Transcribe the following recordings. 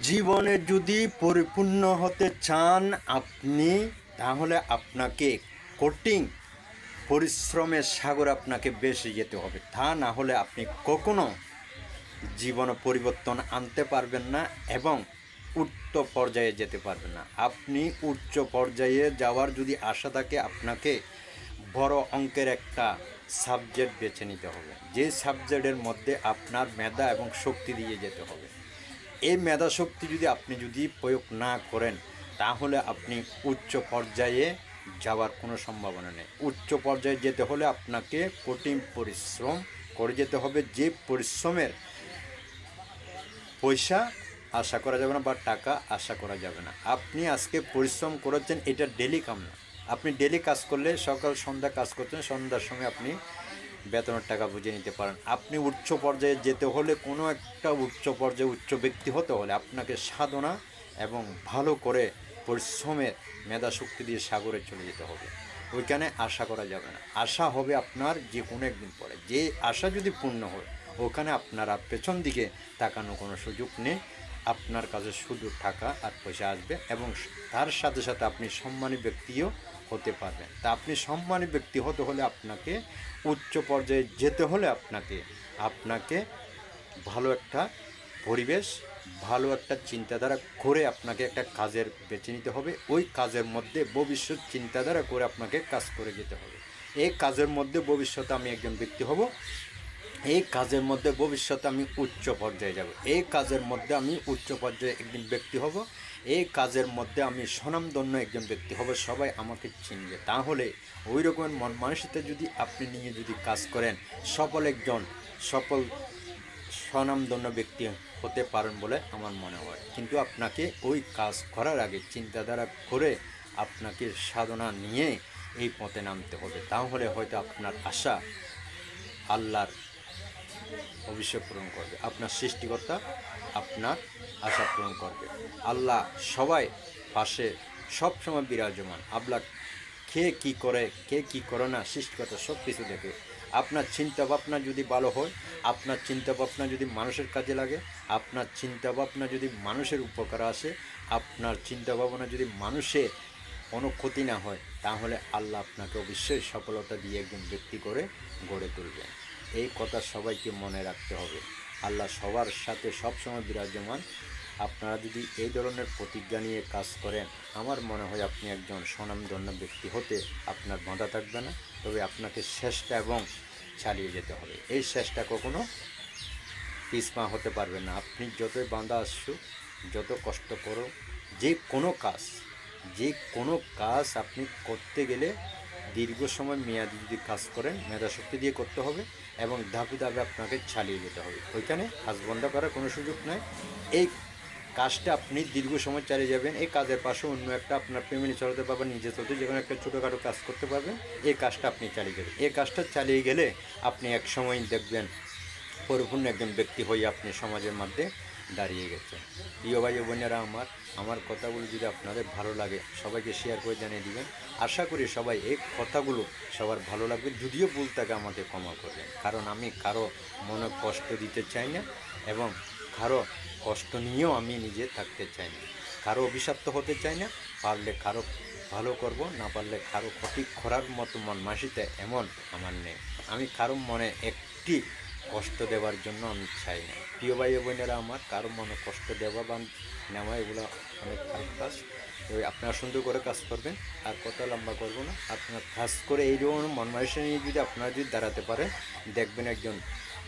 জীবনে যদি পরিপূর্ণ হতে চান আপনি, তাহলে আপনাকে কঠিন পরিশ্রমের সাগর আপনাকে বেশি যেতে হবে। তা না হলে আপনি কখনো জীবনে পরিবর্তন আনতে পারবেন না এবং উচ্চ পর্যায়ে যেতে পারবেন না। আপনি উচ্চ পর্যায়ে যাওয়ার যদি আশা থাকে, আপনাকে বড় অঙ্কের একটা সাবজেক্ট বেছে নিতে হবে, যে সাবজেক্টের মধ্যে আপনার মেধা এবং শক্তি দিয়ে যেতে হবে। এই মেধা শক্তি আপনি যদি প্রয়োগ না করেন, তাহলে আপনি উচ্চ পর্যায়ে যাওয়ার কোনো সম্ভাবনা নেই। উচ্চ পর্যায়ে যেতে হলে আপনাকে কঠিন পরিশ্রম করে যেতে হবে, যে পরিশ্রমের পয়সা আশা করা যাবে না বা টাকা আশা করা যাবে না। আপনি আজকে পরিশ্রম করেছেন, এটা ডেলি কাম না। আপনি ডেলি কাজ করলে সকাল সন্ধ্যা কাজ করছেন, সন্ধ্যার সময় আপনি বেতনের টাকা বুঝে নিতে পারেন। আপনি উচ্চ পর্যায়ে যেতে হলে, কোনো একটা উচ্চ পর্যায়ে উচ্চ ব্যক্তি হতে হলে আপনাকে সাধনা এবং ভালো করে পরিশ্রমের মেধা শক্তি দিয়ে সাগরে চলে যেতে হবে। ওইখানে আশা করা যাবে না। আশা হবে আপনার যে কোনো একদিন পরে। যে আশা যদি পূর্ণ হয়, ওখানে আপনারা পেছন দিকে তাকানো কোনো সুযোগ নেই। আপনার কাছে শুধু টাকা আর পয়সা আসবে এবং তার সাথে সাথে আপনি সম্মানী ব্যক্তিও হতে পারবেন। তা আপনি সম্মানী ব্যক্তি হতে হলে, আপনাকে উচ্চ পর্যায়ে যেতে হলে আপনাকে ভালো একটা পরিবেশ, ভালো একটা চিন্তাধারা করে আপনাকে একটা কাজের বেছে নিতে হবে। ওই কাজের মধ্যে ভবিষ্যৎ চিন্তাধারা করে আপনাকে কাজ করে যেতে হবে। এই কাজের মধ্যে ভবিষ্যতে আমি একজন ব্যক্তি হব, এই কাজের মধ্যে ভবিষ্যতে আমি উচ্চ পর্যায়ে যাব, এই কাজের মধ্যে আমি উচ্চ পর্যায়ে একজন ব্যক্তি হব, এই কাজের মধ্যে আমি স্বনামধন্য একজন ব্যক্তি হব, সবাই আমাকে চিনবে। তাহলে ওই রকমের মন মানসিকতা যদি আপনি নিয়ে যদি কাজ করেন, সফল স্বনামধন্য ব্যক্তি হতে পারেন বলে আমার মনে হয়। কিন্তু আপনাকে ওই কাজ করার আগে চিন্তাধারা করে আপনাকে সাধনা নিয়ে এই পথে নামতে হবে। তাহলে হয়তো আপনার আশা আল্লাহর অবশ্যই পূরণ করবে। আপনার সৃষ্টিকর্তা আপনার আশা পূরণ করবে। আল্লাহ সবাই পাশে সবসময় বিরাজমান। আল্লাহ কে কী করে, কে কী করে না, সৃষ্টিকর্তা সব কিছু দেখে। আপনার চিন্তাভাবনা যদি ভালো হয়, আপনার চিন্তাভাবনা যদি মানুষের কাজে লাগে, আপনার চিন্তাভাবনা যদি মানুষের উপকার আসে, আপনার চিন্তাভাবনা যদি মানুষের কোনো ক্ষতি না হয়, তাহলে আল্লাহ আপনাকে অবশ্যই সফলতা দিয়ে একজন ব্যক্তি করে গড়ে তুলবেন। এই কথা সবাইকে মনে রাখতে হবে। আল্লাহ সবার সাথে সবসময় বিরাজমান। আপনারা যদি এই ধরনের প্রতিজ্ঞা নিয়ে কাজ করেন, আমার মনে হয় আপনি একজন স্বনামধন্য ব্যক্তি হতে আপনার বাধা থাকবে না। তবে আপনাকে চেষ্টা এবং চালিয়ে যেতে হবে। এই চেষ্টা কখনো পিছপা হতে পারবেন না। আপনি যতই বাধা আসুক, যত কষ্ট করো, যে কোনো কাজ আপনি করতে গেলে দীর্ঘ সময় মেয়াদি যদি কাজ করেন, মেধাশক্তি দিয়ে করতে হবে এবং ধাপে ধাপে আপনাকে চালিয়ে যেতে হবে। ওইখানে কাজ বন্ধ করার কোনো সুযোগ নাই। এই কাজটা আপনি দীর্ঘ সময় চালিয়ে যাবেন। এই কাজের পাশে অন্য একটা আপনার ফ্যামিলি চালাতে পারবেন, নিজে চলতে যে কোনো একটা ছোটোখাটো কাজ করতে পারবেন। এই কাজটা আপনি চালিয়ে যাবেন। এই কাজটা চালিয়ে গেলে আপনি এক সময় দেখবেন পরিপূর্ণ একজন ব্যক্তি হয়ে আপনি সমাজের মধ্যে দাঁড়িয়ে গেছেন। প্রিয় ভাই বোনেরা, আমার কথাগুলো যদি আপনাদের ভালো লাগে, সবাইকে শেয়ার করে জানিয়ে দিবেন। আশা করি সবাই এই কথাগুলো সবার ভালো লাগবে। যদিও ভুল থাকে আমাকে ক্ষমা করবেন, কারণ আমি কারো মনে কষ্ট দিতে চাই না এবং কারো কষ্ট নিয়েও আমি নিজে থাকতে চাই না, কারো অভিশপ্ত হতে চাই না। পারলে কারো ভালো করব, না পারলে কারো ক্ষতি করার মতো মন মানসিকতা এমন আমার নেই। আমি কারো মনে একটি কষ্ট দেওয়ার জন্য আমি চাই না। প্রিয় ভাই বোনেরা, আমার কারো মনে কষ্ট দেওয়া বা নেওয়া এগুলো অনেক খারাপ কাজ। তো আপনারা সুন্দর করে কাজ করবেন, আর কথা লম্বা করবো না। আপনার কাজ করে এই ধরনের মন মানসিকতা নিয়ে যদি আপনারা যদি দাঁড়াতে পারেন, দেখবেন একজন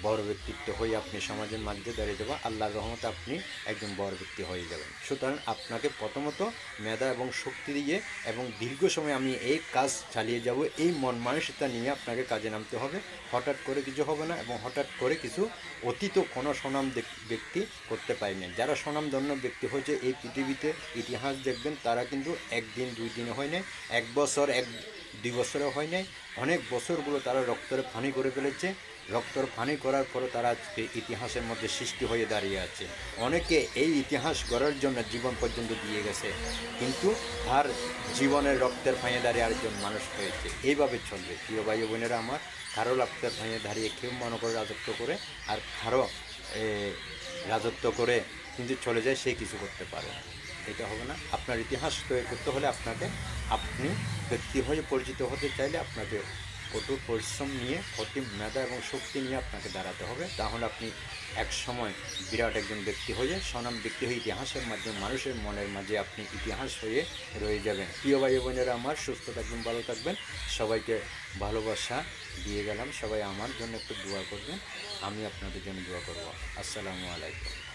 বড় ব্যক্তিত্ব হয়ে আপনি সমাজের মাঝে দাঁড়িয়ে যাবেন। আল্লাহর রহমতে আপনি একজন বড় ব্যক্তি হয়ে যাবেন। সুতরাং আপনাকে প্রথমত মেধা এবং শক্তি দিয়ে এবং দীর্ঘ সময় আমি এই কাজ চালিয়ে যাব, এই মন মানসিকতা নিয়ে আপনাকে কাজে নামতে হবে। হঠাৎ করে কিছু হবে না এবং হঠাৎ করে কিছু অতীত কোনো স্বনাম ব্যক্তি করতে পারেনি। যারা স্বনামধন্য ব্যক্তি হয়েছে এই পৃথিবীতে, ইতিহাস দেখবেন, তারা কিন্তু একদিন দুই দিনে হয় নাই, এক বছর দুই বছরও হয় নাই, অনেক বছরগুলো তারা রক্তের পানি করে ফেলেছে। রক্তর পানি করার পরে তারা আজকে ইতিহাসের মধ্যে সৃষ্টি হয়ে দাঁড়িয়ে আছে। অনেকে এই ইতিহাস গড়ার জন্য জীবন পর্যন্ত দিয়ে গেছে, কিন্তু তার জীবনের রক্তের ফাঁয়ে দাঁড়িয়ে আরেকজন মানুষ হয়েছে। এইভাবে চলবে। প্রিয় ভাই বোনেরা, আমার কারো রক্তের ফাঁয়ে দাঁড়িয়ে কেউ মনে করে রাজত্ব করে, আর কারো রাজত্ব করে কিন্তু চলে যায়, সে কিছু করতে পারে না। এটা হবে না। আপনার ইতিহাস তৈরি করতে হলে আপনি ব্যক্তি হয়ে পরিচিত হতে চাইলে আপনাকে কঠোর পরিশ্রম নিয়ে, অতি মেধা এবং শক্তি নিয়ে আপনাকে দাঁড়াতে হবে। তাহলে আপনি এক সময় বিরাট একজন ব্যক্তি হয়ে, স্বনাম ব্যক্তি হয়ে, ইতিহাসের মাধ্যমে মানুষের মনের মাঝে আপনি ইতিহাস হয়ে রয়ে যাবেন। প্রিয় ভাই বোনেরা আমার, সুস্থ থাকবেন, ভালো থাকবেন। সবাইকে ভালোবাসা দিয়ে গেলাম। সবাই আমার জন্য একটু দোয়া করবেন, আমি আপনাদের জন্য দোয়া করব। আসসালামু আলাইকুম।